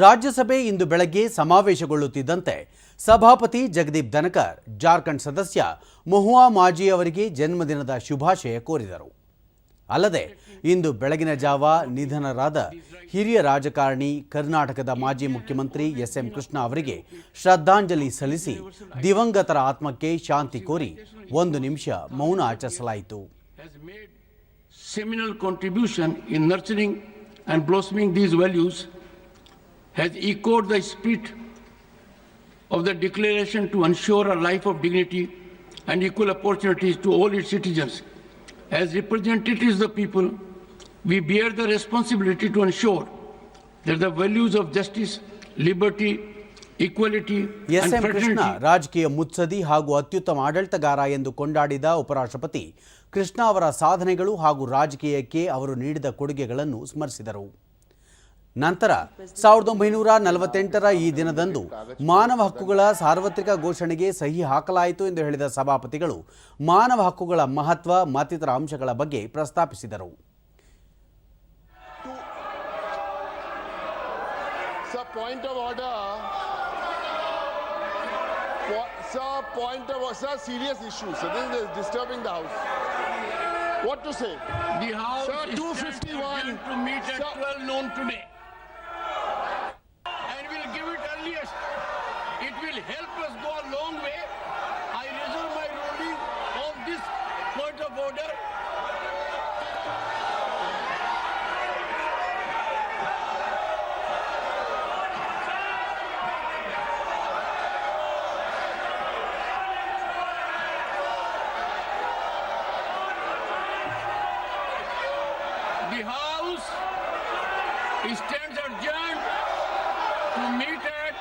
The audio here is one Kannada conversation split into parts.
ರಾಜ್ಯಸಭೆ ಇಂದು ಬೆಳಗ್ಗೆ ಸಮಾವೇಶಗೊಳ್ಳುತ್ತಿದ್ದಂತೆ ಸಭಾಪತಿ ಜಗದೀಪ್ ಧನಕರ್ ಜಾರ್ಖಂಡ್ ಸದಸ್ಯ ಮಹುವಾ ಮಾಜಿ ಅವರಿಗೆ ಜನ್ಮದಿನದ ಶುಭಾಶಯ ಕೋರಿದರು. ಅಲ್ಲದೆ ಇಂದು ಬೆಳಗಿನ ಜಾವ ನಿಧನರಾದ ಹಿರಿಯ ರಾಜಕಾರಣಿ ಕರ್ನಾಟಕದ ಮಾಜಿ ಮುಖ್ಯಮಂತ್ರಿ ಎಸ್.ಎಂ. ಕೃಷ್ಣ ಅವರಿಗೆ ಶ್ರದ್ಧಾಂಜಲಿ ಸಲ್ಲಿಸಿ ದಿವಂಗತರ ಆತ್ಮಕ್ಕೆ ಶಾಂತಿ ಕೋರಿ 1 ನಿಮಿಷ ಮೌನ ಆಚರಿಸಲಾಯಿತು. Seminal contribution in nurturing and blossoming these values has echoed the spirit of the declaration to ensure a life of dignity and equal opportunities to all its citizens. As representatives of the people, we bear the responsibility to ensure that the values of justice, liberty, equality and SM. Krishna fraternity ರಾಜಕೀಯ ಮುತ್ಸದಿ ಹಾಗೂ ಅತ್ಯುತ್ತಮ ಆಡಳಿತಗಾರ ಎಂದು ಕೊಂಡಾಡಿದ ಉಪರಾಷ್ಟ್ರಪತಿ ಕೃಷ್ಣ ಅವರ ಸಾಧನೆಗಳು ಹಾಗೂ ರಾಜಕೀಯಕ್ಕೆ ಅವರು ನೀಡಿದ ಕೊಡುಗೆಗಳನ್ನು ಸ್ಮರಿಸಿದರು. ನಂತರ 1948ರ ಈ ದಿನದಂದು ಮಾನವ ಹಕ್ಕುಗಳ ಸಾರ್ವತ್ರಿಕ ಘೋಷಣೆಗೆ ಸಹಿ ಹಾಕಲಾಯಿತು ಎಂದು ಹೇಳಿದ ಸಭಾಪತಿಗಳು ಮಾನವ ಹಕ್ಕುಗಳ ಮಹತ್ವ ಮತ್ತಿತರ ಅಂಶಗಳ ಬಗ್ಗೆ ಪ್ರಸ್ತಾಪಿಸಿದರು. Serious issues. So this is disturbing the House. What to say? the House Sir, is 251 to meet at Sir. 12 noon today. And we'll give it earliest. It will help us go a long way. I reserve my ruling on this point of order. The House stands adjourned to meet at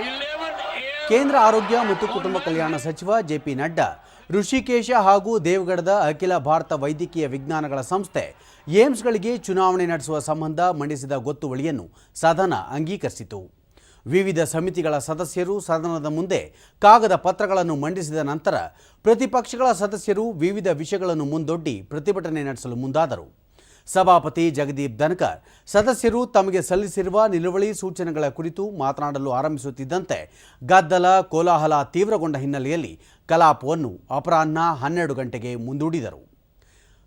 11 a.m. ಕೇಂದ್ರ ಆರೋಗ್ಯ ಮತ್ತು ಕುಟುಂಬ ಕಲ್ಯಾಣ ಸಚಿವ ಜೆ.ಪಿ. ನಡ್ಡಾ ಋಷಿಕೇಶ ಹಾಗೂ ದೇವಗಢದ ಅಖಿಲ ಭಾರತ ವೈದ್ಯಕೀಯ ವಿಜ್ಞಾನಗಳ ಸಂಸ್ಥೆ ಏಮ್ಸ್ಗಳಿಗೆ ಚುನಾವಣೆ ನಡೆಸುವ ಸಂಬಂಧ ಮಂಡಿಸಿದ ಗೊತ್ತುವಳಿಯನ್ನು ಸದನ ಅಂಗೀಕರಿಸಿತು. ವಿವಿಧ ಸಮಿತಿಗಳ ಸದಸ್ಯರು ಸದನದ ಮುಂದೆ ಕಾಗದ ಪತ್ರಗಳನ್ನು ಮಂಡಿಸಿದ ನಂತರ ಪ್ರತಿಪಕ್ಷಗಳ ಸದಸ್ಯರು ವಿವಿಧ ವಿಷಯಗಳನ್ನು ಮುಂದೊಡ್ಡಿ ಪ್ರತಿಭಟನೆ ನಡೆಸಲು ಮುಂದಾದರು. ಸಭಾಪತಿ ಜಗದೀಪ್ ಧನಕರ್ ಸದಸ್ಯರು ತಮಗೆ ಸಲ್ಲಿಸಿರುವ ನಿಲುವಳಿ ಸೂಚನೆಗಳ ಕುರಿತು ಮಾತನಾಡಲು ಆರಂಭಿಸುತ್ತಿದ್ದಂತೆ ಗದ್ದಲ ಕೋಲಾಹಲ ತೀವ್ರಗೊಂಡ ಹಿನ್ನೆಲೆಯಲ್ಲಿ ಕಲಾಪವನ್ನು ಅಪರಾಹ್ನ 12 ಗಂಟೆಗೆ ಮುಂದೂಡಿದರು.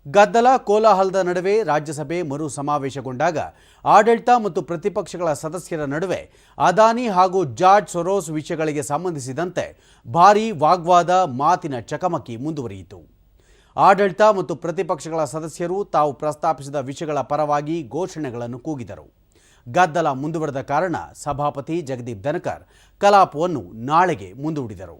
ಗದ್ದಲ ಕೋಲಾಹಲದ ನಡುವೆ ರಾಜ್ಯಸಭೆ ಮರು ಸಮಾವೇಶಗೊಂಡಾಗ ಆಡಳಿತ ಮತ್ತು ಪ್ರತಿಪಕ್ಷಗಳ ಸದಸ್ಯರ ನಡುವೆ ಅದಾನಿ ಹಾಗೂ ಜಾರ್ಜ್ ಸೊರೋಸ್ ವಿಷಯಗಳಿಗೆ ಸಂಬಂಧಿಸಿದಂತೆ ಭಾರೀ ವಾಗ್ವಾದ ಮಾತಿನ ಚಕಮಕಿ ಮುಂದುವರಿಯಿತು. ಆಡಳಿತ ಮತ್ತು ಪ್ರತಿಪಕ್ಷಗಳ ಸದಸ್ಯರು ತಾವು ಪ್ರಸ್ತಾಪಿಸಿದ ವಿಷಯಗಳ ಪರವಾಗಿ ಘೋಷಣೆಗಳನ್ನು ಕೂಗಿದರು. ಗದ್ದಲ ಮುಂದುವರೆದ ಕಾರಣ ಸಭಾಪತಿ ಜಗದೀಪ್ ಧನಕರ್ ಕಲಾಪವನ್ನು ನಾಳೆಗೆ ಮುಂದೂಡಿದರು.